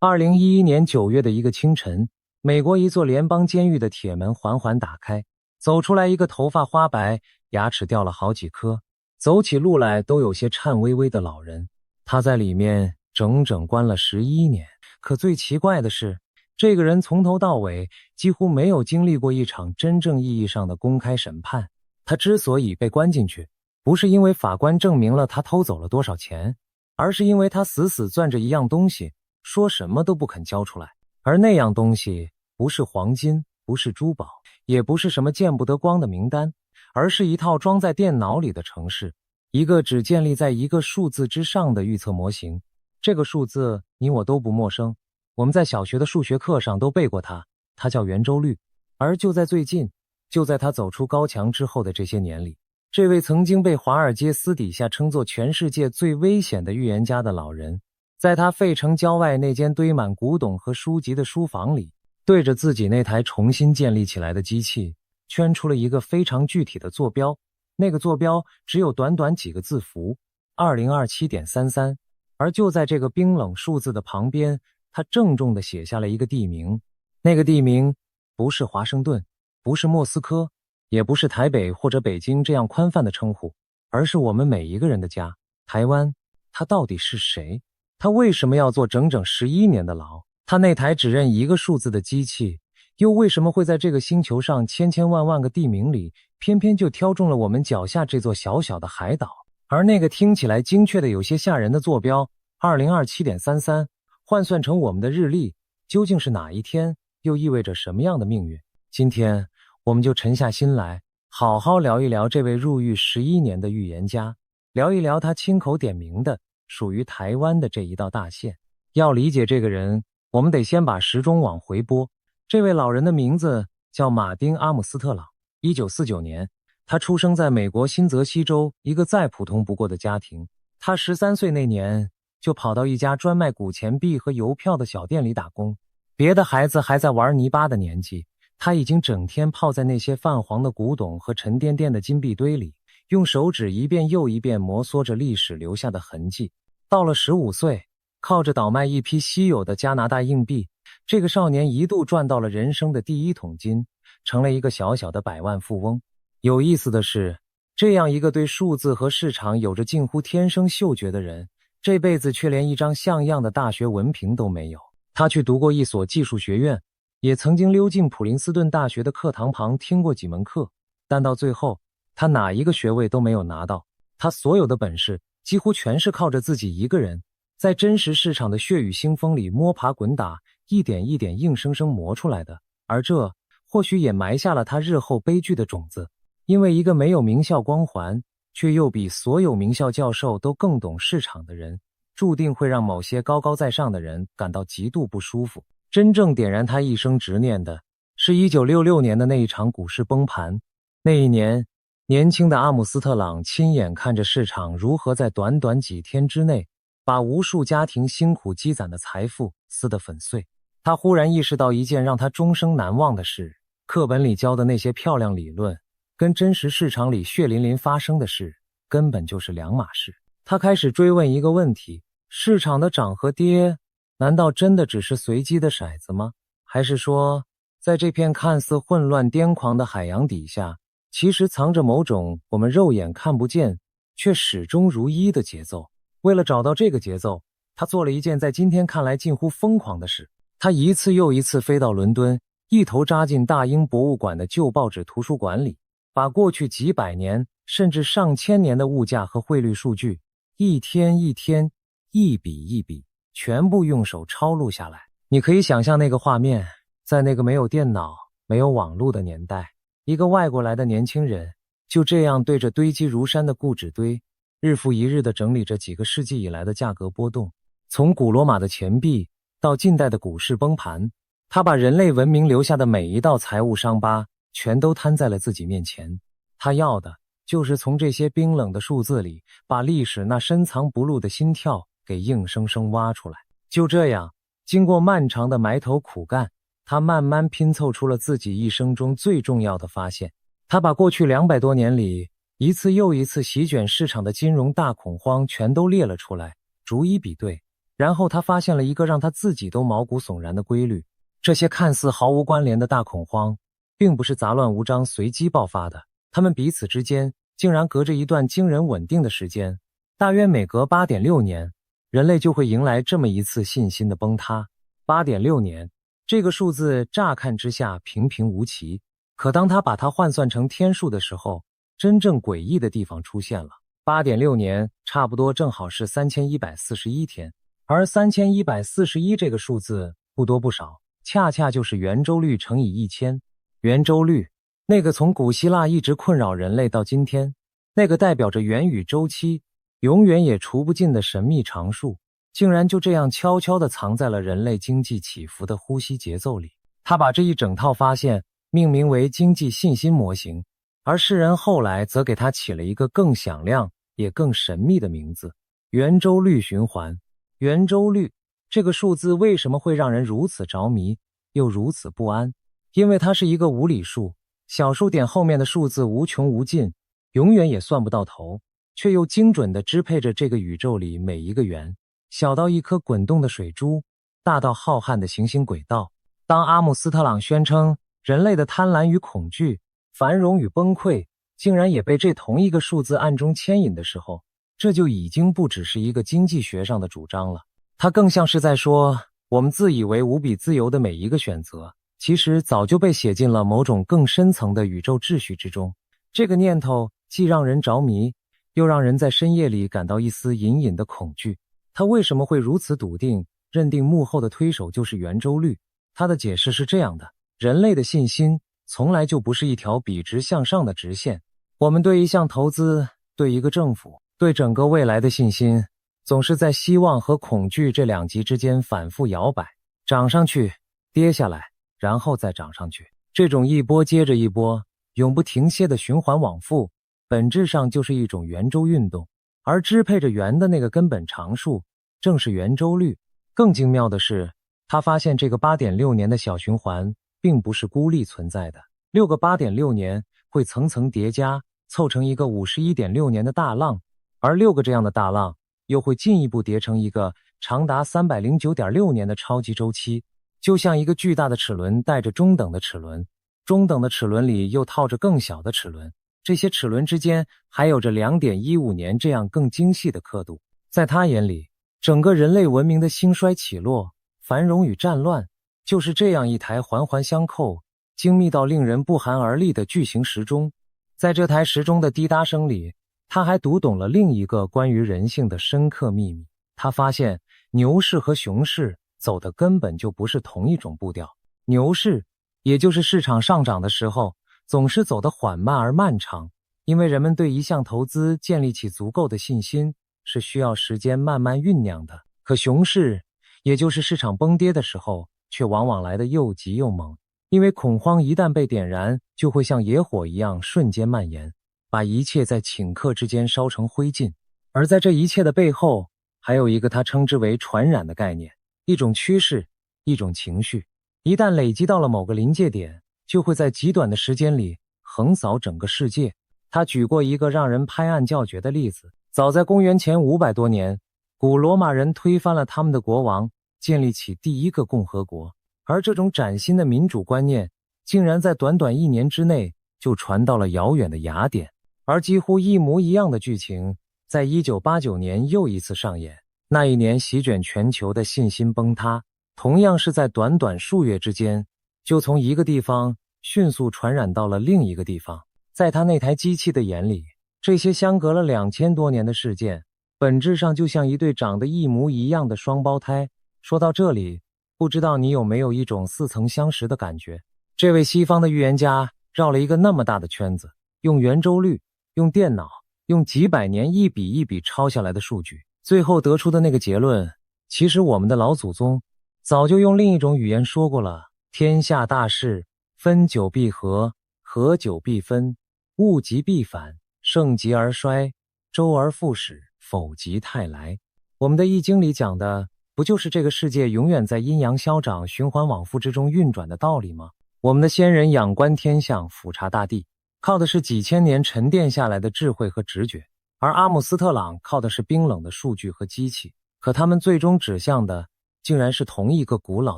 2011年9月的一个清晨，美国一座联邦监狱的铁门缓缓打开，走出来一个头发花白、牙齿掉了好几颗，走起路来都有些颤巍巍的老人。他在里面整整关了11年，可最奇怪的是，这个人从头到尾几乎没有经历过一场真正意义上的公开审判。他之所以被关进去，不是因为法官证明了他偷走了多少钱，而是因为他死死攥着一样东西，说什么都不肯交出来。而那样东西不是黄金，不是珠宝，也不是什么见不得光的名单，而是一套装在电脑里的程式，一个只建立在一个数字之上的预测模型。这个数字你我都不陌生，我们在小学的数学课上都背过它，它叫圆周率。而就在最近，就在他走出高墙之后的这些年里，这位曾经被华尔街私底下称作全世界最危险的预言家的老人，在他费城郊外那间堆满古董和书籍的书房里，对着自己那台重新建立起来的机器，圈出了一个非常具体的坐标。那个坐标只有短短几个字符 2027.33， 而就在这个冰冷数字的旁边，他郑重地写下了一个地名。那个地名不是华盛顿，不是莫斯科，也不是台北或者北京这样宽泛的称呼，而是我们每一个人的家，台湾。他到底是谁？他为什么要坐整整11年的牢？他那台只认一个数字的机器，又为什么会在这个星球上千千万万个地名里，偏偏就挑中了我们脚下这座小小的海岛？而那个听起来精确的有些吓人的坐标 2027.33， 换算成我们的日历，究竟是哪一天，又意味着什么样的命运？今天我们就沉下心来，好好聊一聊这位入狱11年的预言家，聊一聊他亲口点名的属于台湾的这一道大线。要理解这个人，我们得先把时钟往回拨。这位老人的名字叫马丁·阿姆斯特朗。1949年，他出生在美国新泽西州一个再普通不过的家庭。他13岁那年就跑到一家专卖古钱币和邮票的小店里打工。别的孩子还在玩泥巴的年纪，他已经整天泡在那些泛黄的古董和沉甸甸的金币堆里，用手指一遍又一遍摩挲着历史留下的痕迹。到了15岁，靠着倒卖一批稀有的加拿大硬币，这个少年一度赚到了人生的第一桶金，成了一个小小的百万富翁。有意思的是，这样一个对数字和市场有着近乎天生嗅觉的人，这辈子却连一张像样的大学文凭都没有。他去读过一所技术学院，也曾经溜进普林斯顿大学的课堂旁听过几门课，但到最后，他哪一个学位都没有拿到。他所有的本事几乎全是靠着自己一个人，在真实市场的血雨腥风里摸爬滚打，一点一点硬生生磨出来的。而这或许也埋下了他日后悲剧的种子，因为一个没有名校光环，却又比所有名校教授都更懂市场的人，注定会让某些高高在上的人感到极度不舒服。真正点燃他一生执念的，是1966年的那一场股市崩盘。那一年，年轻的阿姆斯特朗亲眼看着市场如何在短短几天之内，把无数家庭辛苦积攒的财富撕得粉碎。他忽然意识到一件让他终生难忘的事：课本里教的那些漂亮理论，跟真实市场里血淋淋发生的事，根本就是两码事。他开始追问一个问题：市场的涨和跌，难道真的只是随机的骰子吗？还是说，在这片看似混乱癫狂的海洋底下，其实藏着某种我们肉眼看不见，却始终如一的节奏？为了找到这个节奏，他做了一件在今天看来近乎疯狂的事。他一次又一次飞到伦敦，一头扎进大英博物馆的旧报纸图书馆里，把过去几百年甚至上千年的物价和汇率数据，一天一天，一笔一笔，全部用手抄录下来。你可以想象那个画面，在那个没有电脑、没有网络的年代，一个外国来的年轻人就这样对着堆积如山的固纸堆，日复一日地整理着几个世纪以来的价格波动。从古罗马的钱币到近代的股市崩盘，他把人类文明留下的每一道财务伤疤全都摊在了自己面前。他要的就是从这些冰冷的数字里，把历史那深藏不露的心跳给硬生生挖出来。就这样，经过漫长的埋头苦干，他慢慢拼凑出了自己一生中最重要的发现。他把过去200多年里一次又一次席卷市场的金融大恐慌全都列了出来，逐一比对，然后他发现了一个让他自己都毛骨悚然的规律：这些看似毫无关联的大恐慌，并不是杂乱无章随机爆发的，它们彼此之间竟然隔着一段惊人稳定的时间，大约每隔 8.6 年，人类就会迎来这么一次信心的崩塌。8.6年，这个数字乍看之下平平无奇，可当他把它换算成天数的时候，真正诡异的地方出现了。8.6年差不多正好是3141天，而3141这个数字不多不少，恰恰就是圆周率乘以1000。圆周率，那个从古希腊一直困扰人类到今天，那个代表着元宇周期永远也除不尽的神秘常数，竟然就这样悄悄地藏在了人类经济起伏的呼吸节奏里。他把这一整套发现命名为经济信心模型，而世人后来则给它起了一个更响亮也更神秘的名字——圆周率循环。圆周率这个数字为什么会让人如此着迷，又如此不安？因为它是一个无理数，小数点后面的数字无穷无尽，永远也算不到头，却又精准地支配着这个宇宙里每一个圆，小到一颗滚动的水珠，大到浩瀚的行星轨道。当阿姆斯特朗宣称人类的贪婪与恐惧、繁荣与崩溃竟然也被这同一个数字暗中牵引的时候，这就已经不只是一个经济学上的主张了，它更像是在说，我们自以为无比自由的每一个选择，其实早就被写进了某种更深层的宇宙秩序之中。这个念头既让人着迷，又让人在深夜里感到一丝隐隐的恐惧。他为什么会如此笃定，认定幕后的推手就是圆周率？他的解释是这样的：人类的信心从来就不是一条笔直向上的直线，我们对一项投资、对一个政府、对整个未来的信心，总是在希望和恐惧这两极之间反复摇摆，涨上去，跌下来，然后再涨上去。这种一波接着一波，永不停歇的循环往复，本质上就是一种圆周运动，而支配着圆的那个根本常数，正是圆周率。更精妙的是，他发现这个 8.6 年的小循环并不是孤立存在的，6个 8.6 年会层层叠加，凑成一个 51.6 年的大浪，而6个这样的大浪又会进一步叠成一个长达 309.6 年的超级周期，就像一个巨大的齿轮带着中等的齿轮，中等的齿轮里又套着更小的齿轮，这些齿轮之间还有着 2.15 年这样更精细的刻度。在他眼里，整个人类文明的兴衰起落、繁荣与战乱，就是这样一台环环相扣、精密到令人不寒而栗的巨型时钟。在这台时钟的滴答声里，他还读懂了另一个关于人性的深刻秘密。他发现牛市和熊市走的根本就不是同一种步调。牛市，也就是市场上涨的时候，总是走得缓慢而漫长，因为人们对一项投资建立起足够的信心，是需要时间慢慢酝酿的。可熊市，也就是市场崩跌的时候，却往往来得又急又猛，因为恐慌一旦被点燃，就会像野火一样瞬间蔓延，把一切在顷刻之间烧成灰烬。而在这一切的背后，还有一个他称之为传染的概念，一种趋势，一种情绪，一旦累积到了某个临界点，就会在极短的时间里横扫整个世界。他举过一个让人拍案叫绝的例子，早在公元前500多年，古罗马人推翻了他们的国王，建立起第一个共和国，而这种崭新的民主观念竟然在短短1年之内就传到了遥远的雅典。而几乎一模一样的剧情在1989年又一次上演，那一年席卷全球的信心崩塌，同样是在短短数月之间，就从一个地方迅速传染到了另一个地方。在他那台机器的眼里，这些相隔了2000多年的事件，本质上就像一对长得一模一样的双胞胎。说到这里，不知道你有没有一种似曾相识的感觉？这位西方的预言家绕了一个那么大的圈子，用圆周率，用电脑，用几百年一笔一笔抄下来的数据，最后得出的那个结论，其实我们的老祖宗早就用另一种语言说过了：天下大势，分久必合，合久必分，物极必反，盛极而衰，周而复始，否极泰来。我们的易经里讲的，不就是这个世界永远在阴阳消长、循环往复之中运转的道理吗？我们的先人仰观天象，俯察大地，靠的是几千年沉淀下来的智慧和直觉，而阿姆斯特朗靠的是冰冷的数据和机器。可他们最终指向的竟然是同一个古老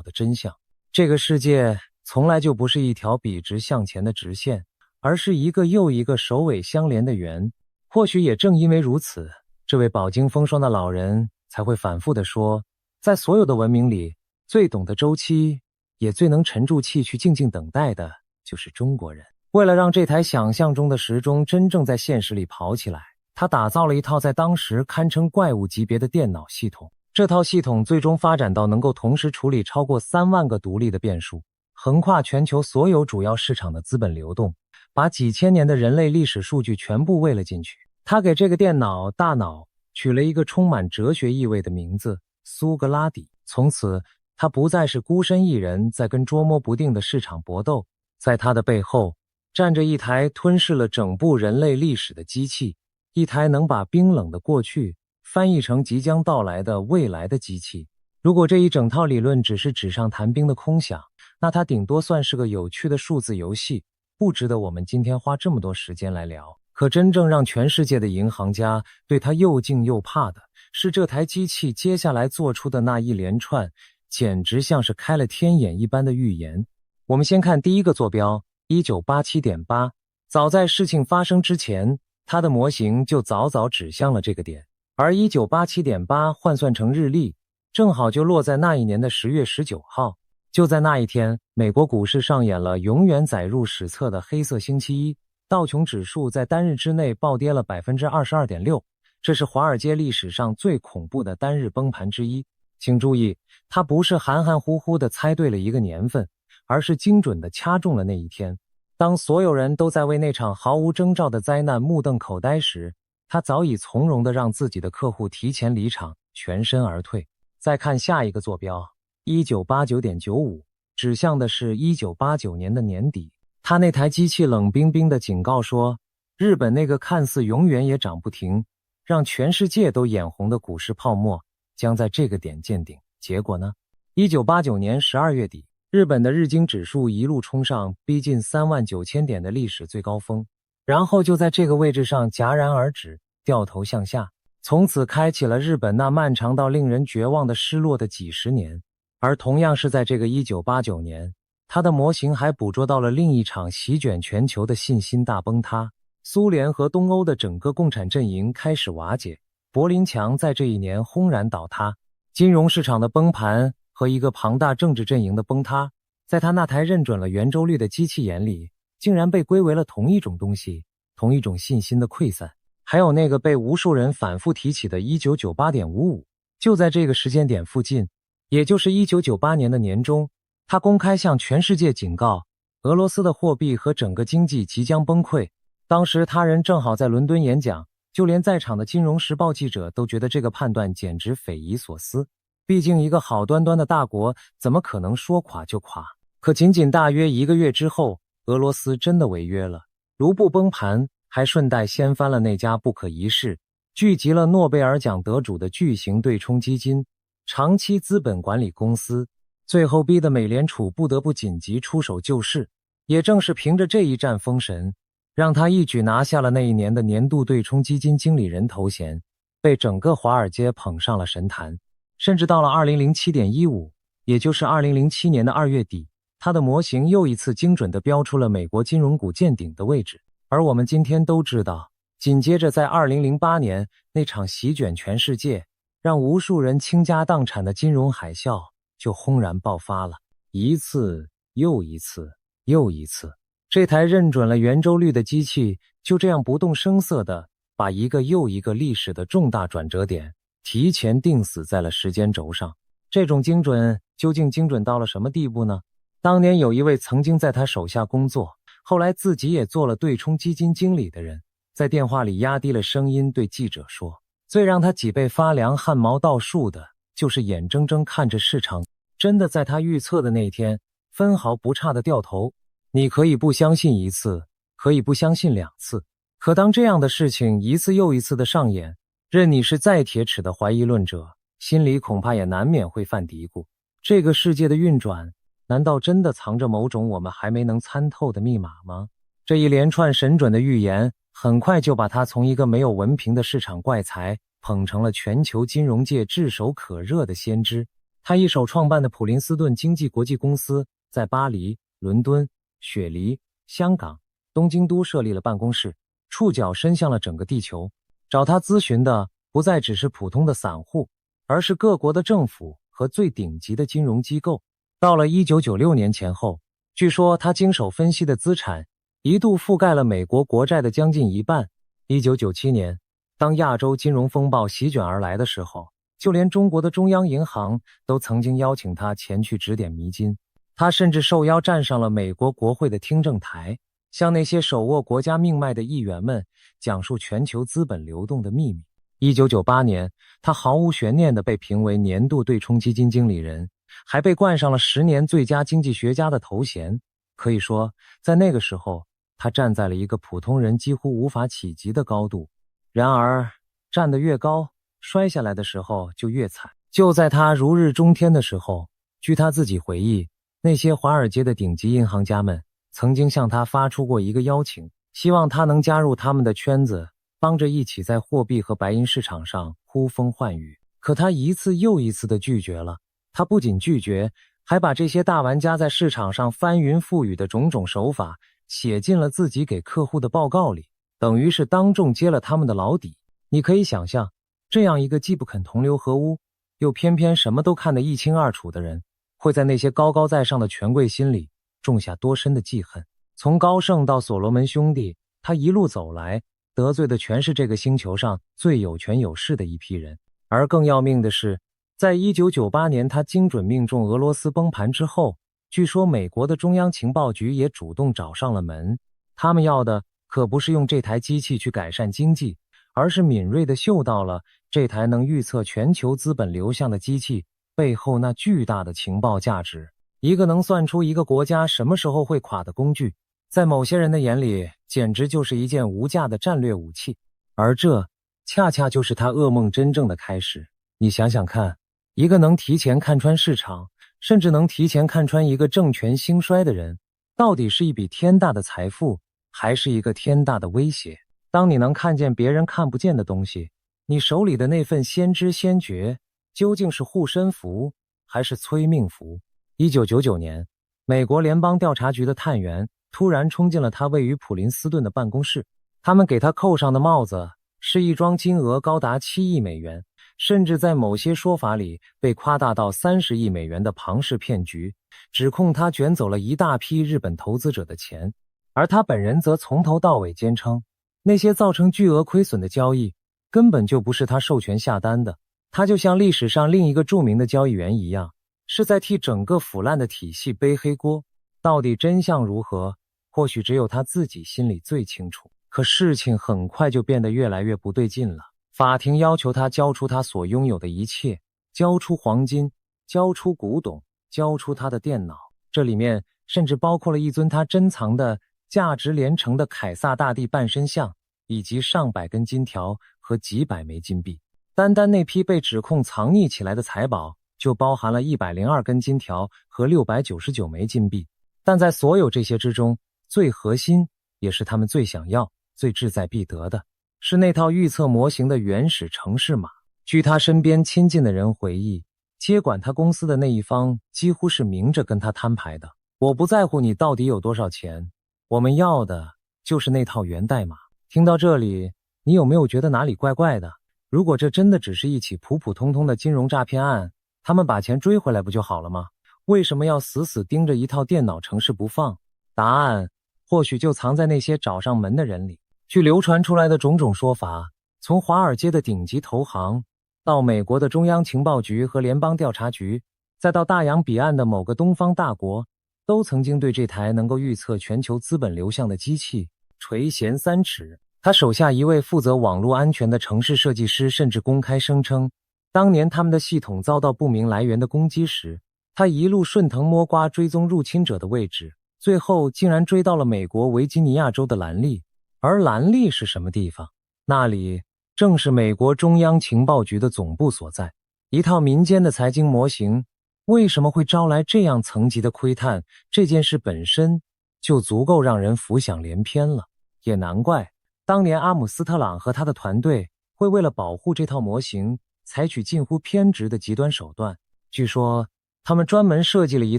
的真相：这个世界从来就不是一条笔直向前的直线，而是一个又一个首尾相连的圆。或许也正因为如此，这位饱经风霜的老人才会反复地说，在所有的文明里，最懂得周期，也最能沉住气去静静等待的，就是中国人。为了让这台想象中的时钟真正在现实里跑起来，他打造了一套在当时堪称怪物级别的电脑系统。这套系统最终发展到能够同时处理超过3万个独立的变数，横跨全球所有主要市场的资本流动，把几千年的人类历史数据全部喂了进去。他给这个电脑大脑取了一个充满哲学意味的名字——苏格拉底。从此，他不再是孤身一人在跟捉摸不定的市场搏斗，在他的背后站着一台吞噬了整部人类历史的机器，一台能把冰冷的过去翻译成即将到来的未来的机器。如果这一整套理论只是纸上谈兵的空想，那它顶多算是个有趣的数字游戏，不值得我们今天花这么多时间来聊。可真正让全世界的银行家对它又敬又怕的，是这台机器接下来做出的那一连串简直像是开了天眼一般的预言。我们先看第一个坐标 1987.8， 早在事情发生之前，它的模型就早早指向了这个点，而 1987.8 换算成日历，正好就落在那一年的10月19号。就在那一天，美国股市上演了永远载入史册的黑色星期一，道琼指数在单日之内暴跌了 22.6%， 这是华尔街历史上最恐怖的单日崩盘之一。请注意，它不是含含糊糊地猜对了一个年份，而是精准地掐中了那一天。当所有人都在为那场毫无征兆的灾难目瞪口呆时，他早已从容地让自己的客户提前离场，全身而退。再看下一个坐标 1989.95， 指向的是1989年的年底。他那台机器冷冰冰地警告说，日本那个看似永远也涨不停，让全世界都眼红的股市泡沫将在这个点见顶。结果呢？1989年12月底，日本的日经指数一路冲上逼近39000点的历史最高峰，然后就在这个位置上戛然而止，掉头向下，从此开启了日本那漫长到令人绝望的失落的几十年。而同样是在这个1989年，他的模型还捕捉到了另一场席卷全球的信心大崩塌。苏联和东欧的整个共产阵营开始瓦解，柏林墙在这一年轰然倒塌。金融市场的崩盘和一个庞大政治阵营的崩塌，在他那台认准了圆周率的机器眼里，竟然被归为了同一种东西，同一种信心的溃散。还有那个被无数人反复提起的 1998.55， 就在这个时间点附近，也就是1998年的年中，他公开向全世界警告，俄罗斯的货币和整个经济即将崩溃。当时他人正好在伦敦演讲，就连在场的《金融时报》记者都觉得这个判断简直匪夷所思。毕竟一个好端端的大国怎么可能说垮就垮？可仅仅大约1个月之后，俄罗斯真的违约了，卢布崩盘，还顺带掀翻了那家不可一世、聚集了诺贝尔奖得主的巨型对冲基金长期资本管理公司，最后逼得美联储不得不紧急出手救市。也正是凭着这一战封神，让他一举拿下了那一年的年度对冲基金经理人头衔，被整个华尔街捧上了神坛。甚至到了 2007.15， 也就是2007年的2月底，他的模型又一次精准地标出了美国金融股见顶的位置。而我们今天都知道，紧接着在2008年那场席卷全世界，让无数人倾家荡产的金融海啸就轰然爆发了。一次又一次又一次，这台认准了圆周率的机器就这样不动声色地把一个又一个历史的重大转折点提前定死在了时间轴上。这种精准究竟精准到了什么地步呢？当年有一位曾经在他手下工作，后来自己也做了对冲基金经理的人，在电话里压低了声音对记者说，最让他脊背发凉汗毛倒竖的，就是眼睁睁看着市场真的在他预测的那天分毫不差的掉头。你可以不相信一次，可以不相信2次，可当这样的事情一次又一次的上演，任你是再铁齿的怀疑论者，心里恐怕也难免会犯嘀咕，这个世界的运转难道真的藏着某种我们还没能参透的密码吗？这一连串神准的预言很快就把他从一个没有文凭的市场怪才捧成了全球金融界炙手可热的先知。他一手创办的普林斯顿经济国际公司在巴黎、伦敦、雪梨、香港、东京都设立了办公室，触角伸向了整个地球。找他咨询的不再只是普通的散户，而是各国的政府和最顶级的金融机构。到了1996年前后，据说他经手分析的资产一度覆盖了美国国债的将近一半。1997年，当亚洲金融风暴席卷而来的时候，就连中国的中央银行都曾经邀请他前去指点迷津。他甚至受邀站上了美国国会的听证台，向那些手握国家命脉的议员们讲述全球资本流动的秘密。1998年，他毫无悬念地被评为年度对冲基金经理人，还被冠上了10年最佳经济学家的头衔。可以说，在那个时候，他站在了一个普通人几乎无法企及的高度。然而，站得越高，摔下来的时候就越惨。就在他如日中天的时候，据他自己回忆，那些华尔街的顶级银行家们曾经向他发出过一个邀请，希望他能加入他们的圈子，帮着一起在货币和白银市场上呼风唤雨。可他一次又一次地拒绝了。他不仅拒绝，还把这些大玩家在市场上翻云覆雨的种种手法写进了自己给客户的报告里，等于是当众揭了他们的老底。你可以想象，这样一个既不肯同流合污，又偏偏什么都看得一清二楚的人，会在那些高高在上的权贵心里种下多深的记恨。从高盛到所罗门兄弟，他一路走来，得罪的全是这个星球上最有权有势的一批人。而更要命的是，在1998年他精准命中俄罗斯崩盘之后，据说美国的中央情报局也主动找上了门。他们要的可不是用这台机器去改善经济，而是敏锐地嗅到了这台能预测全球资本流向的机器背后那巨大的情报价值。一个能算出一个国家什么时候会垮的工具，在某些人的眼里简直就是一件无价的战略武器。而这恰恰就是他噩梦真正的开始。你想想看，一个能提前看穿市场，甚至能提前看穿一个政权兴衰的人，到底是一笔天大的财富，还是一个天大的威胁？当你能看见别人看不见的东西，你手里的那份先知先觉，究竟是护身符，还是催命符？1999年，美国联邦调查局的探员突然冲进了他位于普林斯顿的办公室，他们给他扣上的帽子是一桩金额高达7亿美元，甚至在某些说法里被夸大到30亿美元的庞氏骗局，指控他卷走了一大批日本投资者的钱。而他本人则从头到尾坚称，那些造成巨额亏损的交易根本就不是他授权下单的，他就像历史上另一个著名的交易员一样，是在替整个腐烂的体系背黑锅。到底真相如何，或许只有他自己心里最清楚。可事情很快就变得越来越不对劲了。法庭要求他交出他所拥有的一切，交出黄金，交出古董，交出他的电脑。这里面甚至包括了一尊他珍藏的价值连城的凯撒大帝半身像，以及上百根金条和几百枚金币。单单那批被指控藏匿起来的财宝就包含了102根金条和699枚金币。但在所有这些之中，最核心也是他们最想要、最志在必得的，是那套预测模型的原始程式码。据他身边亲近的人回忆，接管他公司的那一方几乎是明着跟他摊牌的，我不在乎你到底有多少钱，我们要的就是那套源代码。听到这里，你有没有觉得哪里怪怪的？如果这真的只是一起普普通通的金融诈骗案，他们把钱追回来不就好了吗？为什么要死死盯着一套电脑程式不放？答案或许就藏在那些找上门的人里。据流传出来的种种说法，从华尔街的顶级投行，到美国的中央情报局和联邦调查局，再到大洋彼岸的某个东方大国，都曾经对这台能够预测全球资本流向的机器垂涎3尺。他手下一位负责网络安全的程式设计师甚至公开声称，当年他们的系统遭到不明来源的攻击时，他一路顺藤摸瓜追踪入侵者的位置，最后竟然追到了美国维吉尼亚州的兰利。而兰利是什么地方？那里正是美国中央情报局的总部所在。一套民间的财经模型为什么会招来这样层级的窥探？这件事本身就足够让人浮想联翩了。也难怪当年阿姆斯特朗和他的团队会为了保护这套模型，采取近乎偏执的极端手段。据说，他们专门设计了一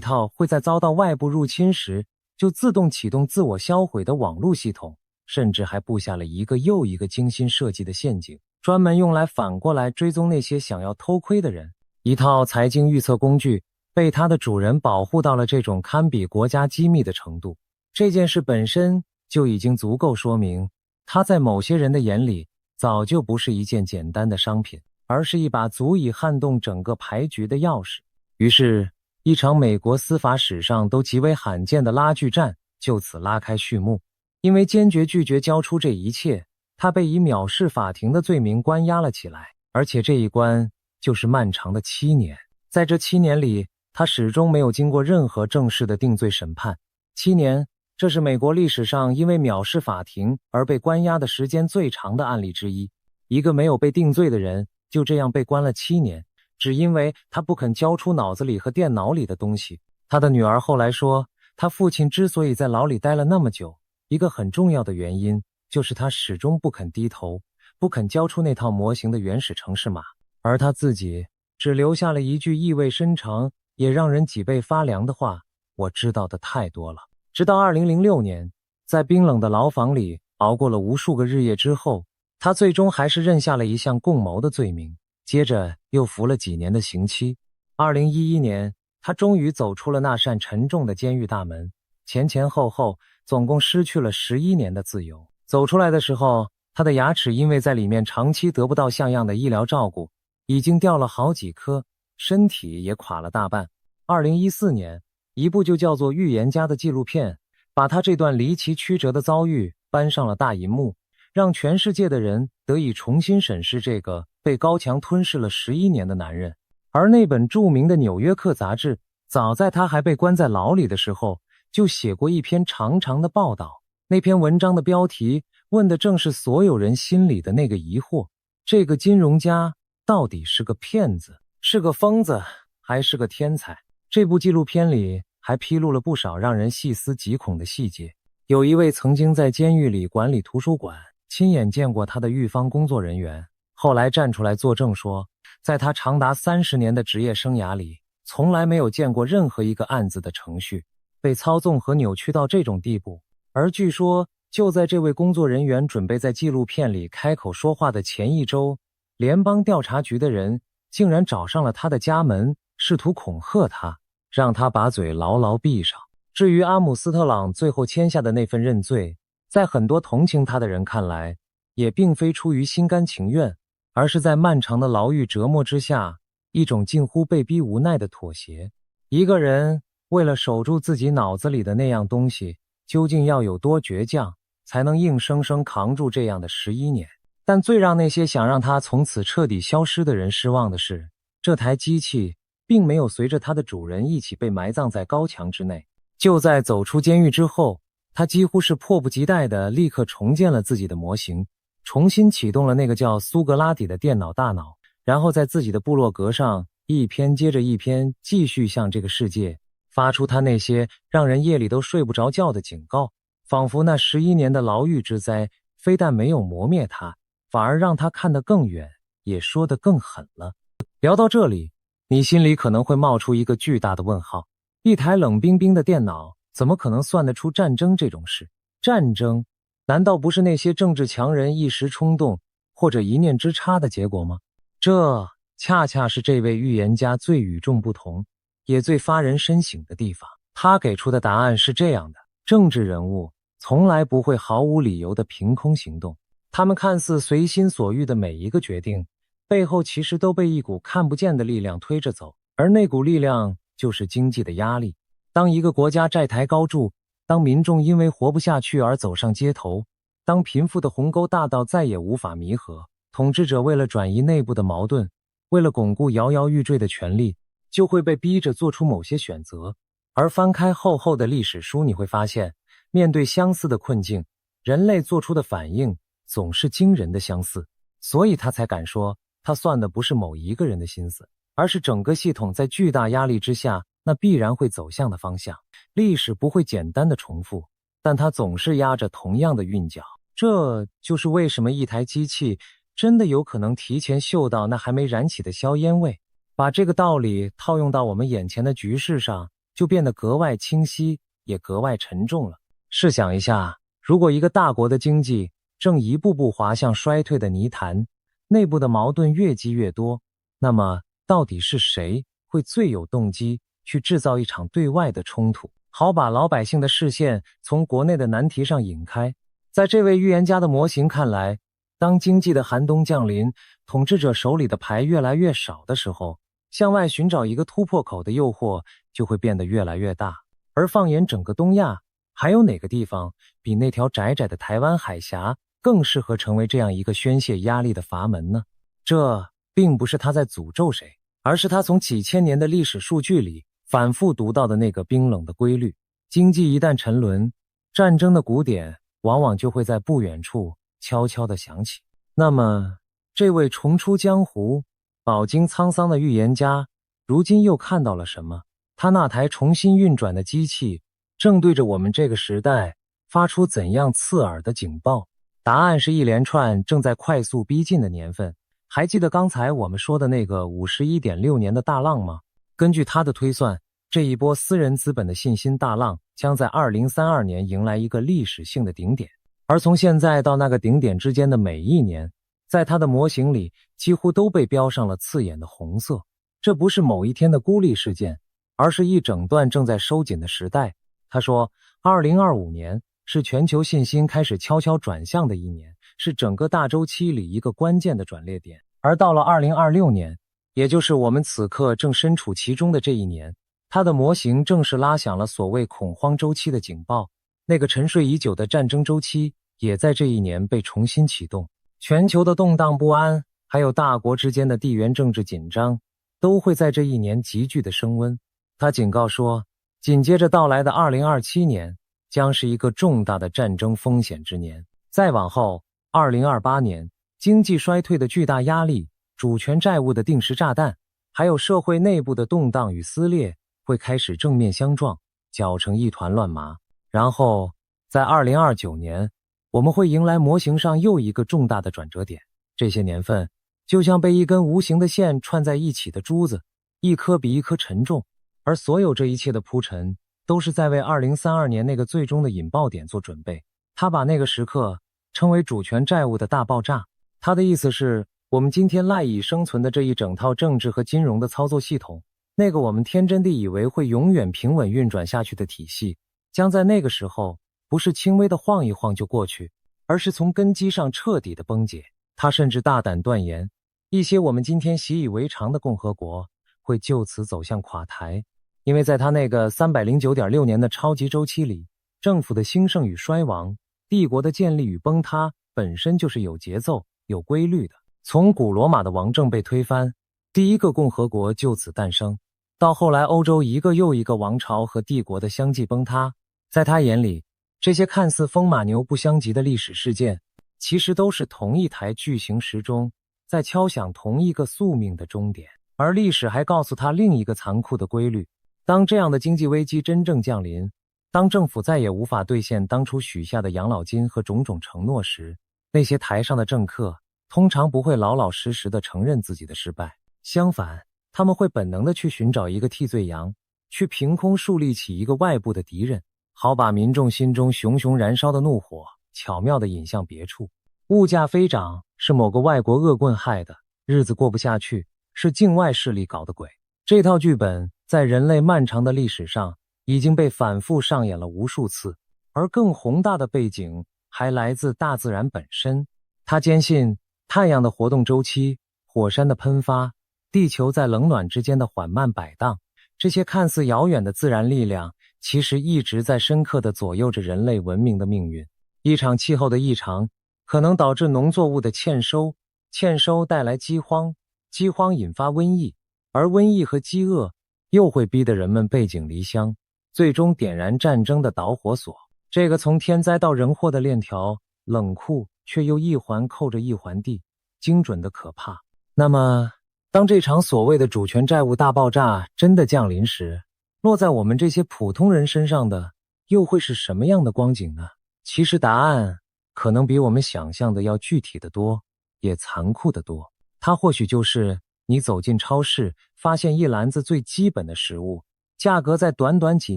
套会在遭到外部入侵时就自动启动自我销毁的网络系统，甚至还布下了一个又一个精心设计的陷阱，专门用来反过来追踪那些想要偷窥的人。一套财经预测工具被它的主人保护到了这种堪比国家机密的程度。这件事本身就已经足够说明，它在某些人的眼里早就不是一件简单的商品，而是一把足以撼动整个牌局的钥匙。于是，一场美国司法史上都极为罕见的拉锯战就此拉开序幕。因为坚决拒绝交出这一切，他被以藐视法庭的罪名关押了起来，而且这一关就是漫长的7年。在这7年里，他始终没有经过任何正式的定罪审判。7年，这是美国历史上因为藐视法庭而被关押的时间最长的案例之一。一个没有被定罪的人就这样被关了7年，只因为他不肯交出脑子里和电脑里的东西。他的女儿后来说，他父亲之所以在牢里待了那么久，一个很重要的原因就是他始终不肯低头，不肯交出那套模型的原始程式码，而他自己只留下了一句意味深长也让人脊背发凉的话：我知道的太多了。直到2006年，在冰冷的牢房里熬过了无数个日夜之后，他最终还是认下了一项共谋的罪名，接着又服了几年的刑期。2011年，他终于走出了那扇沉重的监狱大门，前前后后总共失去了11年的自由。走出来的时候，他的牙齿因为在里面长期得不到像样的医疗照顾，已经掉了好几颗，身体也垮了大半。2014年，一部就叫做《预言家》的纪录片，把他这段离奇曲折的遭遇搬上了大银幕，让全世界的人得以重新审视这个被高墙吞噬了11年的男人。而那本著名的《纽约客》杂志，早在他还被关在牢里的时候，就写过一篇长长的报道。那篇文章的标题问的正是所有人心里的那个疑惑：这个金融家到底是个骗子，是个疯子，还是个天才？这部纪录片里还披露了不少让人细思极恐的细节。有一位曾经在监狱里管理图书馆，亲眼见过他的狱方工作人员，后来站出来作证说，在他长达30年的职业生涯里，从来没有见过任何一个案子的程序被操纵和扭曲到这种地步。而据说，就在这位工作人员准备在纪录片里开口说话的前一周，联邦调查局的人竟然找上了他的家门，试图恐吓他，让他把嘴牢牢闭上。至于阿姆斯特朗最后签下的那份认罪，在很多同情他的人看来，也并非出于心甘情愿，而是在漫长的牢狱折磨之下，一种近乎被逼无奈的妥协。一个人为了守住自己脑子里的那样东西，究竟要有多倔强，才能硬生生扛住这样的11年？但最让那些想让他从此彻底消失的人失望的是，这台机器并没有随着他的主人一起被埋葬在高墙之内。就在走出监狱之后，他几乎是迫不及待地立刻重建了自己的模型，重新启动了那个叫苏格拉底的电脑大脑，然后在自己的部落格上一篇接着一篇继续向这个世界发出他那些让人夜里都睡不着觉的警告。仿佛那11年的牢狱之灾非但没有磨灭他，反而让他看得更远，也说得更狠了。聊到这里，你心里可能会冒出一个巨大的问号：一台冷冰冰的电脑怎么可能算得出战争这种事？战争难道不是那些政治强人一时冲动或者一念之差的结果吗？这恰恰是这位预言家最与众不同也最发人深省的地方。他给出的答案是这样的：政治人物从来不会毫无理由的凭空行动，他们看似随心所欲的每一个决定，背后其实都被一股看不见的力量推着走，而那股力量就是经济的压力。当一个国家债台高筑，当民众因为活不下去而走上街头，当贫富的鸿沟大到再也无法弥合，统治者为了转移内部的矛盾，为了巩固摇摇欲坠的权力，就会被逼着做出某些选择。而翻开厚厚的历史书，你会发现，面对相似的困境，人类做出的反应总是惊人的相似。所以他才敢说，他算的不是某一个人的心思，而是整个系统在巨大压力之下那必然会走向的方向。历史不会简单的重复，但它总是压着同样的韵脚。这就是为什么一台机器真的有可能提前嗅到那还没燃起的硝烟味。把这个道理套用到我们眼前的局势上，就变得格外清晰，也格外沉重了。试想一下，如果一个大国的经济正一步步滑向衰退的泥潭，内部的矛盾越积越多，那么到底是谁会最有动机去制造一场对外的冲突，好把老百姓的视线从国内的难题上引开？在这位预言家的模型看来，当经济的寒冬降临，统治者手里的牌越来越少的时候，向外寻找一个突破口的诱惑就会变得越来越大。而放眼整个东亚，还有哪个地方比那条窄窄的台湾海峡更适合成为这样一个宣泄压力的阀门呢？这并不是他在诅咒谁，而是他从几千年的历史数据里反复读到的那个冰冷的规律：经济一旦沉沦，战争的鼓点往往就会在不远处悄悄地响起。那么，这位重出江湖、饱经沧桑的预言家，如今又看到了什么？他那台重新运转的机器，正对着我们这个时代发出怎样刺耳的警报？答案是一连串正在快速逼近的年份。还记得刚才我们说的那个 51.6 年的大浪吗？根据他的推算，这一波私人资本的信心大浪将在2032年迎来一个历史性的顶点。而从现在到那个顶点之间的每一年，在他的模型里几乎都被标上了刺眼的红色。这不是某一天的孤立事件，而是一整段正在收紧的时代。他说2025年是全球信心开始悄悄转向的一年，是整个大周期里一个关键的转捩点。而到了2026年，也就是我们此刻正身处其中的这一年，他的模型正式拉响了所谓恐慌周期的警报。那个沉睡已久的战争周期也在这一年被重新启动。全球的动荡不安，还有大国之间的地缘政治紧张，都会在这一年急剧的升温。他警告说，紧接着到来的2027年将是一个重大的战争风险之年。再往后，2028年，经济衰退的巨大压力、主权债务的定时炸弹，还有社会内部的动荡与撕裂，会开始正面相撞，搅成一团乱麻。然后，在2029年，我们会迎来模型上又一个重大的转折点。这些年份，就像被一根无形的线串在一起的珠子，一颗比一颗沉重。而所有这一切的铺陈，都是在为2032年那个最终的引爆点做准备。他把那个时刻称为主权债务的大爆炸。他的意思是，我们今天赖以生存的这一整套政治和金融的操作系统，那个我们天真地以为会永远平稳运转下去的体系，将在那个时候不是轻微的晃一晃就过去，而是从根基上彻底的崩解。他甚至大胆断言，一些我们今天习以为常的共和国会就此走向垮台。因为在他那个 309.6 年的超级周期里，政府的兴盛与衰亡，帝国的建立与崩塌本身就是有节奏、有规律的。从古罗马的王政被推翻，第一个共和国就此诞生，到后来欧洲一个又一个王朝和帝国的相继崩塌，在他眼里，这些看似风马牛不相及的历史事件，其实都是同一台巨型时钟在敲响同一个宿命的终点。而历史还告诉他另一个残酷的规律，当这样的经济危机真正降临，当政府再也无法兑现当初许下的养老金和种种承诺时，那些台上的政客通常不会老老实实地承认自己的失败，相反，他们会本能地去寻找一个替罪羊，去凭空树立起一个外部的敌人，好把民众心中熊熊燃烧的怒火巧妙地引向别处。物价飞涨是某个外国恶棍害的，日子过不下去是境外势力搞的鬼。这套剧本在人类漫长的历史上已经被反复上演了无数次，而更宏大的背景还来自大自然本身。他坚信太阳的活动周期、火山的喷发、地球在冷暖之间的缓慢摆荡，这些看似遥远的自然力量其实一直在深刻地左右着人类文明的命运。一场气候的异常可能导致农作物的欠收，欠收带来饥荒，饥荒引发瘟疫，而瘟疫和饥饿又会逼得人们背井离乡，最终点燃战争的导火索。这个从天灾到人祸的链条，冷酷却又一环扣着一环地，精准的可怕。那么，当这场所谓的主权债务大爆炸真的降临时，落在我们这些普通人身上的又会是什么样的光景呢？其实答案可能比我们想象的要具体得多。也残酷得多。它或许就是你走进超市，发现一篮子最基本的食物，价格在短短几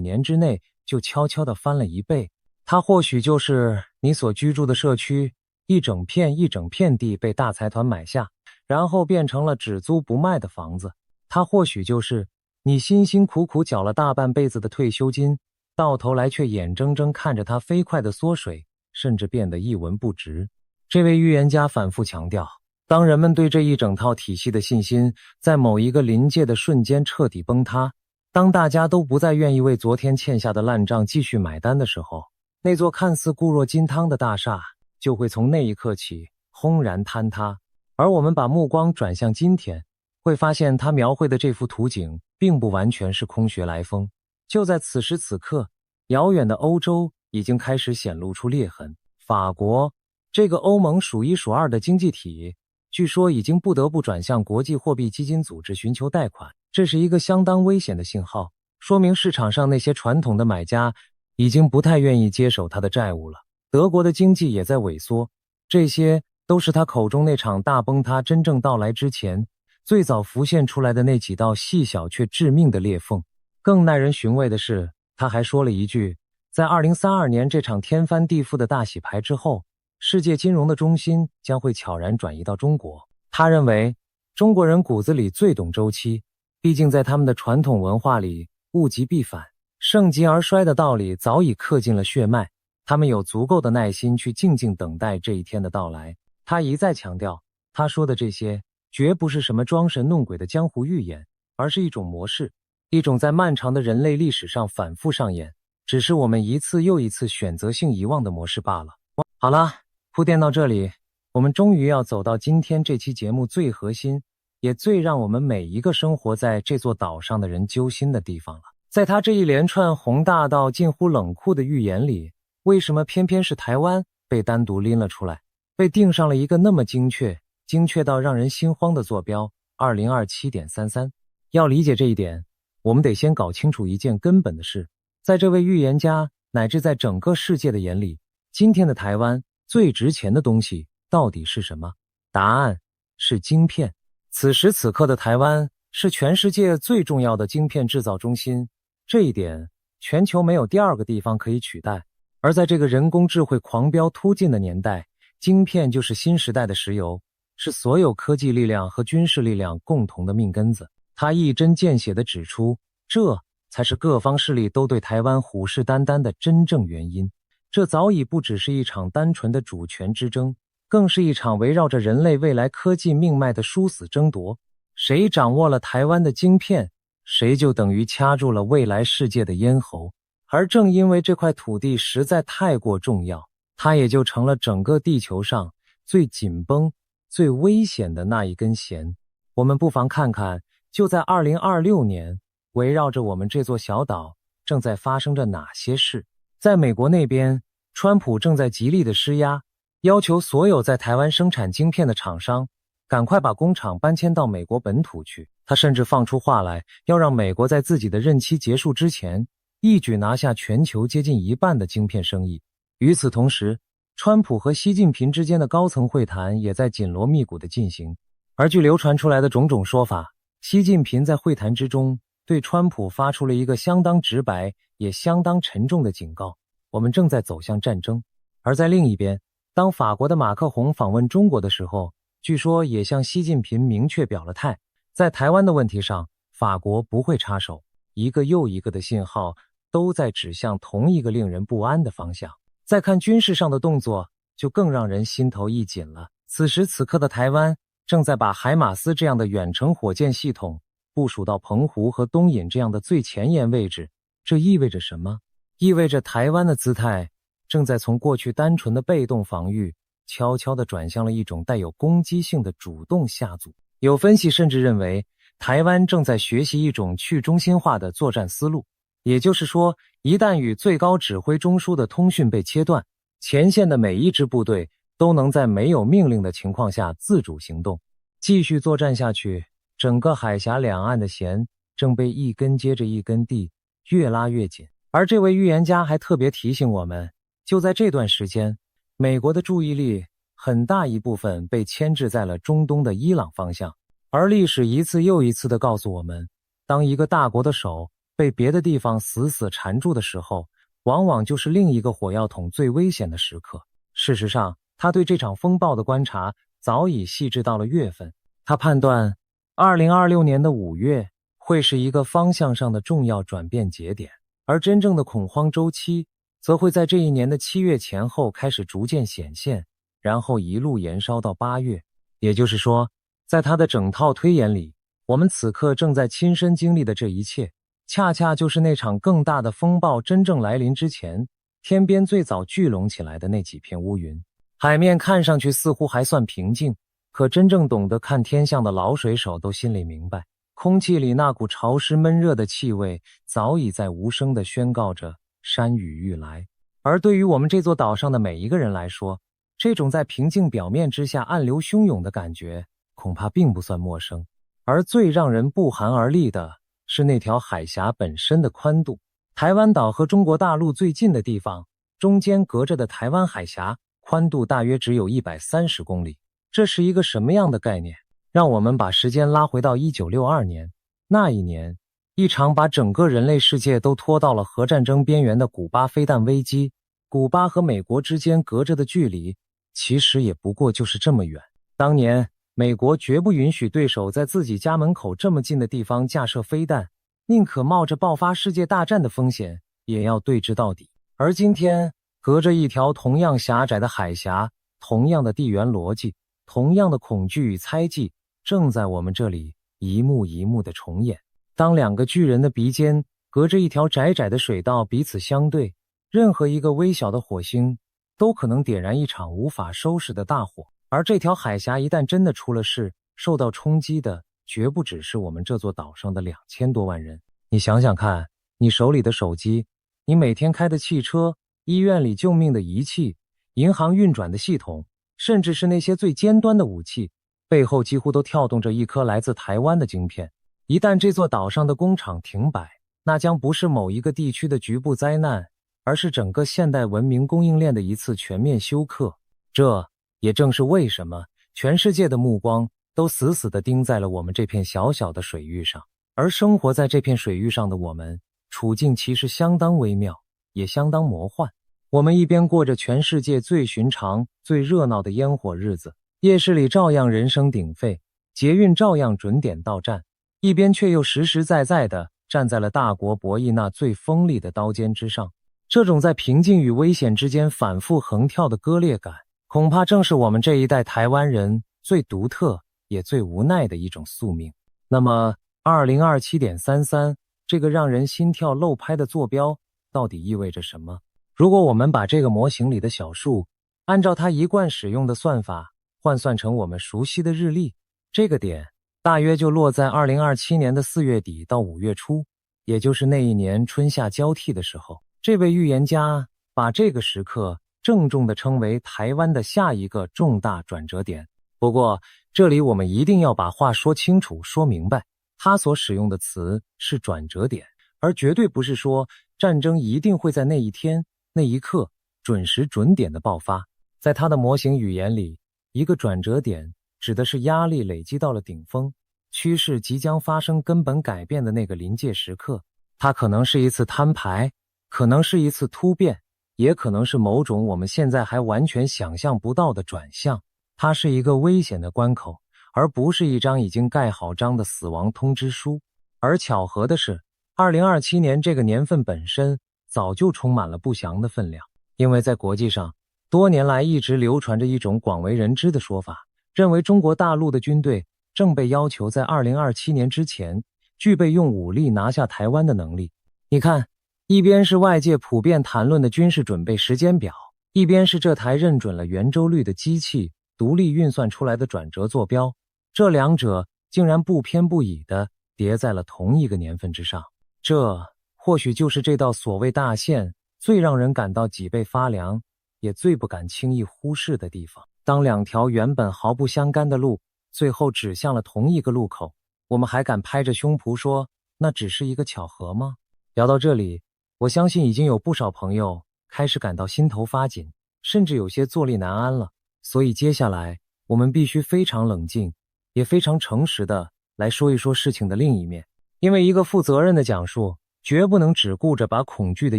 年之内就悄悄地翻了1倍。它或许就是你所居住的社区，一整片一整片地被大财团买下，然后变成了只租不卖的房子。它或许就是你辛辛苦苦缴了大半辈子的退休金，到头来却眼睁睁看着它飞快的缩水，甚至变得一文不值。这位预言家反复强调，当人们对这一整套体系的信心在某一个临界的瞬间彻底崩塌，当大家都不再愿意为昨天欠下的烂账继续买单的时候，那座看似固若金汤的大厦就会从那一刻起轰然坍塌。而我们把目光转向今天，会发现他描绘的这幅图景并不完全是空穴来风。就在此时此刻，遥远的欧洲已经开始显露出裂痕。法国这个欧盟数一数二的经济体，据说已经不得不转向国际货币基金组织寻求贷款。这是一个相当危险的信号，说明市场上那些传统的买家已经不太愿意接手他的债务了。德国的经济也在萎缩，这些都是他口中那场大崩塌真正到来之前最早浮现出来的那几道细小却致命的裂缝。更耐人寻味的是，他还说了一句，在2032年这场天翻地覆的大洗牌之后，世界金融的中心将会悄然转移到中国。他认为中国人骨子里最懂周期，毕竟在他们的传统文化里，物极必反，盛极而衰的道理早已刻进了血脉，他们有足够的耐心去静静等待这一天的到来。他一再强调，他说的这些绝不是什么装神弄鬼的江湖预言，而是一种模式，一种在漫长的人类历史上反复上演，只是我们一次又一次选择性遗忘的模式罢了。好了，铺垫到这里，我们终于要走到今天这期节目最核心，也最让我们每一个生活在这座岛上的人揪心的地方了。在他这一连串宏大到近乎冷酷的预言里，为什么偏偏是台湾被单独拎了出来，被定上了一个那么精确到让人心慌的坐标 2027.33。 要理解这一点，我们得先搞清楚一件根本的事，在这位预言家乃至在整个世界的眼里，今天的台湾最值钱的东西到底是什么？答案是晶片。此时此刻的台湾是全世界最重要的晶片制造中心，这一点全球没有第二个地方可以取代。而在这个人工智慧狂飙突进的年代，晶片就是新时代的石油，是所有科技力量和军事力量共同的命根子。他一针见血地指出，这才是各方势力都对台湾虎视眈眈的真正原因。这早已不只是一场单纯的主权之争，更是一场围绕着人类未来科技命脉的殊死争夺。谁掌握了台湾的晶片，谁就等于掐住了未来世界的咽喉。而正因为这块土地实在太过重要，它也就成了整个地球上最紧绷、最危险的那一根弦。我们不妨看看，就在2026年，围绕着我们这座小岛正在发生着哪些事。在美国那边，川普正在极力的施压，要求所有在台湾生产晶片的厂商赶快把工厂搬迁到美国本土去。他甚至放出话来，要让美国在自己的任期结束之前一举拿下全球接近1半的晶片生意。与此同时，川普和习近平之间的高层会谈也在紧锣密鼓地进行。而据流传出来的种种说法，习近平在会谈之中对川普发出了一个相当直白也相当沉重的警告：我们正在走向战争。而在另一边，当法国的马克宏访问中国的时候，据说也向习近平明确表了态，在台湾的问题上，法国不会插手。一个又一个的信号都在指向同一个令人不安的方向。再看军事上的动作，就更让人心头一紧了。此时此刻的台湾正在把海马斯这样的远程火箭系统部署到澎湖和东引这样的最前沿位置。这意味着什么？意味着台湾的姿态正在从过去单纯的被动防御，悄悄地转向了一种带有攻击性的主动下阻。有分析甚至认为，台湾正在学习一种去中心化的作战思路。也就是说，一旦与最高指挥中枢的通讯被切断，前线的每一支部队都能在没有命令的情况下自主行动。继续作战下去，整个海峡两岸的弦正被一根接着一根地越拉越紧。而这位预言家还特别提醒我们，就在这段时间，美国的注意力很大一部分被牵制在了中东的伊朗方向。而历史一次又一次地告诉我们，当一个大国的手被别的地方死死缠住的时候，往往就是另一个火药桶最危险的时刻。事实上，他对这场风暴的观察早已细致到了月份。他判断2026年的5月会是一个方向上的重要转变节点，而真正的恐慌周期则会在这一年的7月前后开始逐渐显现，然后一路延烧到8月。也就是说，在他的整套推演里，我们此刻正在亲身经历的这一切，恰恰就是那场更大的风暴真正来临之前，天边最早聚拢起来的那几片乌云。海面看上去似乎还算平静，可真正懂得看天象的老水手都心里明白，空气里那股潮湿闷热的气味早已在无声地宣告着山雨欲来。而对于我们这座岛上的每一个人来说，这种在平静表面之下暗流汹涌的感觉恐怕并不算陌生。而最让人不寒而栗的是那条海峡本身的宽度。台湾岛和中国大陆最近的地方，中间隔着的台湾海峡宽度大约只有130公里。这是一个什么样的概念？让我们把时间拉回到1962年。那一年，一场把整个人类世界都拖到了核战争边缘的古巴飞弹危机。古巴和美国之间隔着的距离其实也不过就是这么远。当年美国绝不允许对手在自己家门口这么近的地方架设飞弹，宁可冒着爆发世界大战的风险也要对峙到底。而今天，隔着一条同样狭窄的海峡，同样的地缘逻辑，同样的恐惧与猜忌，正在我们这里一幕一幕的重演。当两个巨人的鼻尖隔着一条窄窄的水道彼此相对，任何一个微小的火星都可能点燃一场无法收拾的大火。而这条海峡一旦真的出了事，受到冲击的绝不只是我们这座岛上的2000多万人。你想想看，你手里的手机，你每天开的汽车，医院里救命的仪器，银行运转的系统，甚至是那些最尖端的武器，背后几乎都跳动着一颗来自台湾的晶片。一旦这座岛上的工厂停摆，那将不是某一个地区的局部灾难，而是整个现代文明供应链的一次全面休克。这也正是为什么全世界的目光都死死地盯在了我们这片小小的水域上。而生活在这片水域上的我们，处境其实相当微妙，也相当魔幻。我们一边过着全世界最寻常、最热闹的烟火日子，夜市里照样人声鼎沸，捷运照样准点到站，一边却又实实在在地站在了大国博弈那最锋利的刀尖之上。这种在平静与危险之间反复横跳的割裂感，恐怕正是我们这一代台湾人最独特也最无奈的一种宿命。那么 2027.33 这个让人心跳漏拍的坐标到底意味着什么？如果我们把这个模型里的小数按照它一贯使用的算法换算成我们熟悉的日历，这个点大约就落在2027年的4月底到5月初，也就是那一年春夏交替的时候。这位预言家把这个时刻郑重地称为台湾的下一个重大转折点。不过，这里我们一定要把话说清楚、说明白，他所使用的词是转折点，而绝对不是说战争一定会在那一天、那一刻准时准点的爆发。在他的模型语言里，一个转折点指的是压力累积到了顶峰，趋势即将发生根本改变的那个临界时刻。它可能是一次摊牌，可能是一次突变，也可能是某种我们现在还完全想象不到的转向。它是一个危险的关口，而不是一张已经盖好章的死亡通知书。而巧合的是，2027年这个年份本身早就充满了不祥的分量。因为在国际上，多年来一直流传着一种广为人知的说法，认为中国大陆的军队正被要求在2027年之前具备用武力拿下台湾的能力。你看，一边是外界普遍谈论的军事准备时间表，一边是这台认准了圆周率的机器独立运算出来的转折坐标，这两者竟然不偏不倚地叠在了同一个年份之上。这或许就是这道所谓大线最让人感到脊背发凉，也最不敢轻易忽视的地方。当两条原本毫不相干的路最后指向了同一个路口，我们还敢拍着胸脯说那只是一个巧合吗？聊到这里，我相信已经有不少朋友开始感到心头发紧，甚至有些坐立难安了。所以接下来我们必须非常冷静，也非常诚实的来说一说事情的另一面。因为一个负责任的讲述，绝不能只顾着把恐惧的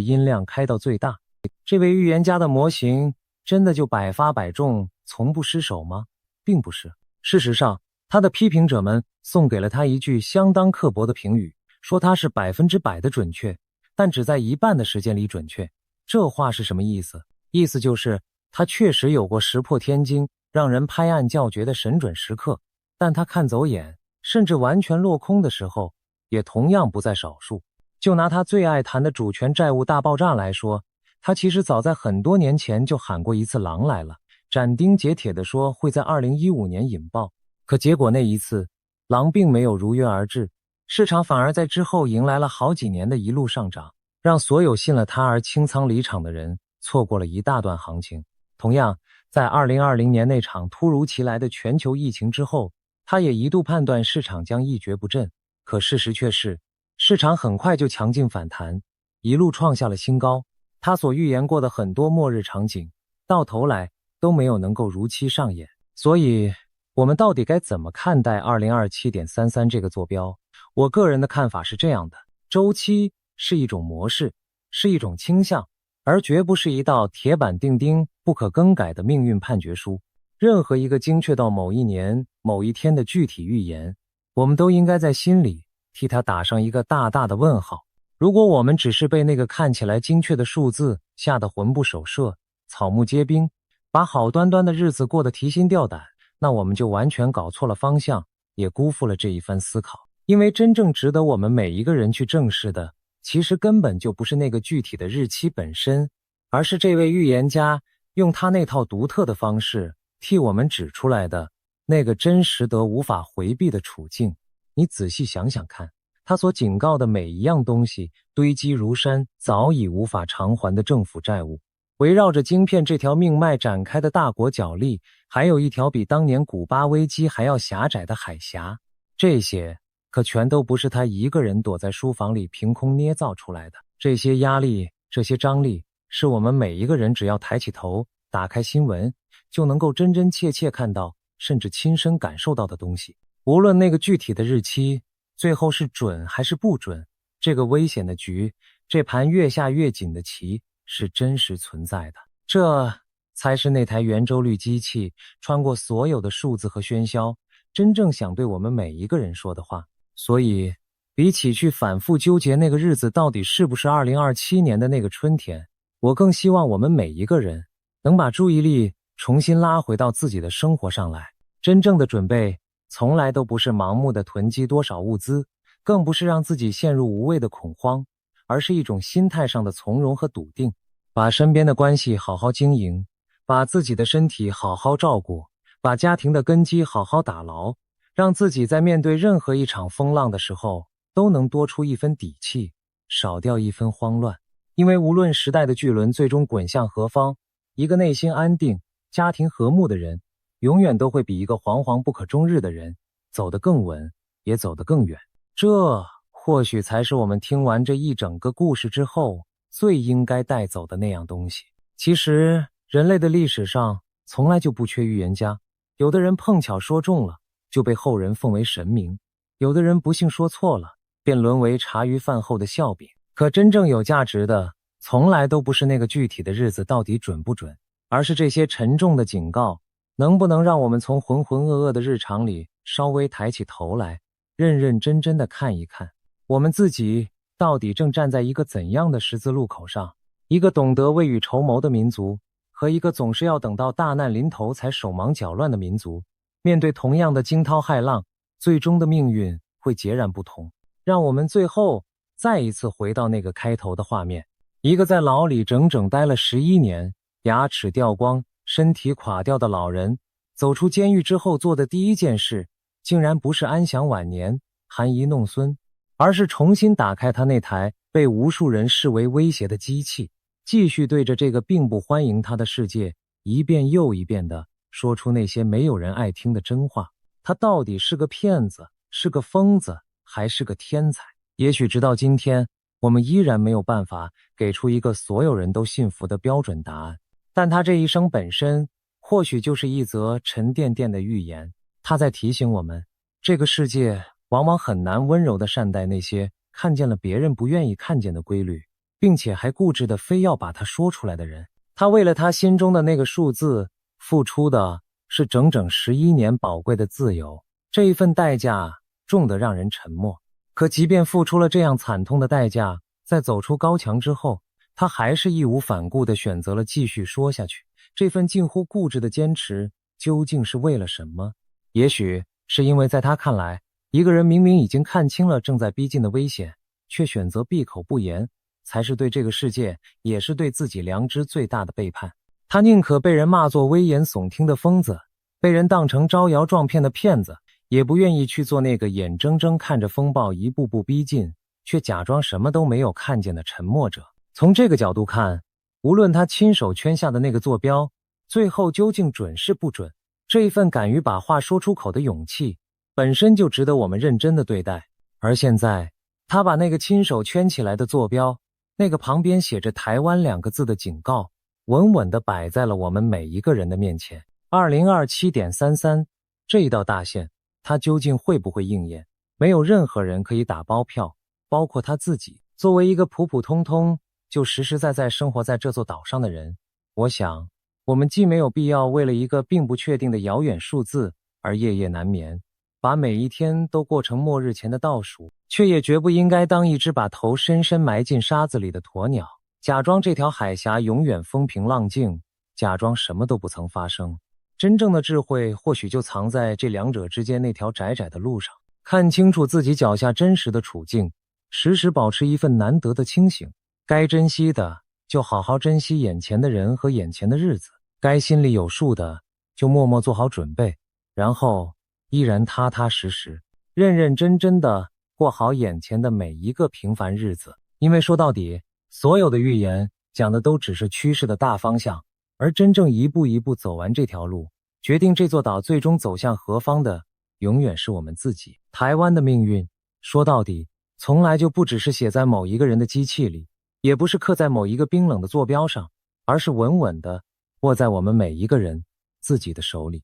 音量开到最大。这位预言家的模型真的就百发百中，从不失手吗？并不是。事实上，他的批评者们送给了他一句相当刻薄的评语，说他是100%的准确，但只在一半的时间里准确。这话是什么意思？意思就是他确实有过石破天惊，让人拍案叫绝的神准时刻，但他看走眼，甚至完全落空的时候，也同样不在少数。就拿他最爱谈的主权债务大爆炸来说，他其实早在很多年前就喊过一次狼来了，斩钉截铁地说会在2015年引爆。可结果那一次，狼并没有如约而至，市场反而在之后迎来了好几年的一路上涨，让所有信了他而清仓离场的人错过了一大段行情。同样，在2020年那场突如其来的全球疫情之后，他也一度判断市场将一蹶不振，可事实却是，市场很快就强劲反弹，一路创下了新高。他所预言过的很多末日场景，到头来都没有能够如期上演。所以，我们到底该怎么看待 2027.33 这个坐标？我个人的看法是这样的，周期是一种模式，是一种倾向，而绝不是一道铁板钉钉、不可更改的命运判决书。任何一个精确到某一年、某一天的具体预言，我们都应该在心里替它打上一个大大的问号。如果我们只是被那个看起来精确的数字吓得魂不守舍、草木皆兵，把好端端的日子过得提心吊胆，那我们就完全搞错了方向，也辜负了这一番思考。因为真正值得我们每一个人去正视的，其实根本就不是那个具体的日期本身，而是这位预言家用他那套独特的方式替我们指出来的那个真实得无法回避的处境。你仔细想想看，他所警告的每一样东西堆积如山，早已无法偿还的政府债务，围绕着晶片这条命脉展开的大国角力，还有一条比当年古巴危机还要狭窄的海峡，这些可全都不是他一个人躲在书房里凭空捏造出来的。这些压力，这些张力，是我们每一个人只要抬起头，打开新闻，就能够真真切切看到，甚至亲身感受到的东西。无论那个具体的日期最后是准还是不准，这个危险的局，这盘越下越紧的棋是真实存在的。这才是那台圆周率机器穿过所有的数字和喧嚣，真正想对我们每一个人说的话。所以，比起去反复纠结那个日子到底是不是2027年的那个春天，我更希望我们每一个人能把注意力重新拉回到自己的生活上来。真正的准备从来都不是盲目的囤积多少物资，更不是让自己陷入无谓的恐慌，而是一种心态上的从容和笃定。把身边的关系好好经营，把自己的身体好好照顾，把家庭的根基好好打牢，让自己在面对任何一场风浪的时候都能多出一分底气，少掉一分慌乱。因为无论时代的巨轮最终滚向何方，一个内心安定、家庭和睦的人，永远都会比一个惶惶不可终日的人走得更稳，也走得更远。这或许才是我们听完这一整个故事之后最应该带走的那样东西。其实人类的历史上从来就不缺预言家，有的人碰巧说中了，就被后人奉为神明，有的人不幸说错了，便沦为茶余饭后的笑柄。可真正有价值的，从来都不是那个具体的日子到底准不准，而是这些沉重的警告能不能让我们从浑浑噩噩的日常里稍微抬起头来，认认真真的看一看，我们自己到底正站在一个怎样的十字路口上。一个懂得未雨绸缪的民族，和一个总是要等到大难临头才手忙脚乱的民族，面对同样的惊涛骇浪，最终的命运会截然不同。让我们最后再一次回到那个开头的画面，一个在牢里整整待了11年，牙齿掉光，身体垮掉的老人，走出监狱之后做的第一件事，竟然不是安享晚年、含饴弄孙，而是重新打开他那台被无数人视为威胁的机器，继续对着这个并不欢迎他的世界一遍又一遍地说出那些没有人爱听的真话。他到底是个骗子，是个疯子，还是个天才？也许直到今天，我们依然没有办法给出一个所有人都信服的标准答案，但他这一生本身或许就是一则沉甸甸的预言。它在提醒我们，这个世界往往很难温柔地善待那些看见了别人不愿意看见的规律，并且还固执地非要把它说出来的人。他为了他心中的那个数字，付出的是整整11年宝贵的自由，这一份代价重得让人沉默。可即便付出了这样惨痛的代价，在走出高墙之后，他还是义无反顾地选择了继续说下去。这份近乎固执的坚持究竟是为了什么？也许是因为在他看来，一个人明明已经看清了正在逼近的危险，却选择闭口不言，才是对这个世界，也是对自己良知最大的背叛。他宁可被人骂作危言耸听的疯子，被人当成招摇撞骗的骗子，也不愿意去做那个眼睁睁看着风暴一步步逼近，却假装什么都没有看见的沉默者。从这个角度看，无论他亲手圈下的那个坐标，最后究竟准是不准，这一份敢于把话说出口的勇气，本身就值得我们认真的对待。而现在，他把那个亲手圈起来的坐标，那个旁边写着台湾2个字的警告，稳稳地摆在了我们每一个人的面前。2027.33这一道大线，它究竟会不会应验？没有任何人可以打包票，包括他自己。作为一个普普通通就实实在在生活在这座岛上的人，我想我们既没有必要为了一个并不确定的遥远数字而夜夜难眠，把每一天都过成末日前的倒数，却也绝不应该当一只把头深深埋进沙子里的鸵鸟，假装这条海峡永远风平浪静，假装什么都不曾发生。真正的智慧或许就藏在这两者之间那条窄窄的路上，看清楚自己脚下真实的处境，时时保持一份难得的清醒。该珍惜的就好好珍惜眼前的人和眼前的日子，该心里有数的就默默做好准备，然后依然踏踏实实、认认真真的过好眼前的每一个平凡日子。因为说到底，所有的预言讲的都只是趋势的大方向，而真正一步一步走完这条路，决定这座岛最终走向何方的，永远是我们自己。台湾的命运，说到底，从来就不只是写在某一个人的机器里，也不是刻在某一个冰冷的坐标上，而是稳稳地握在我们每一个人自己的手里。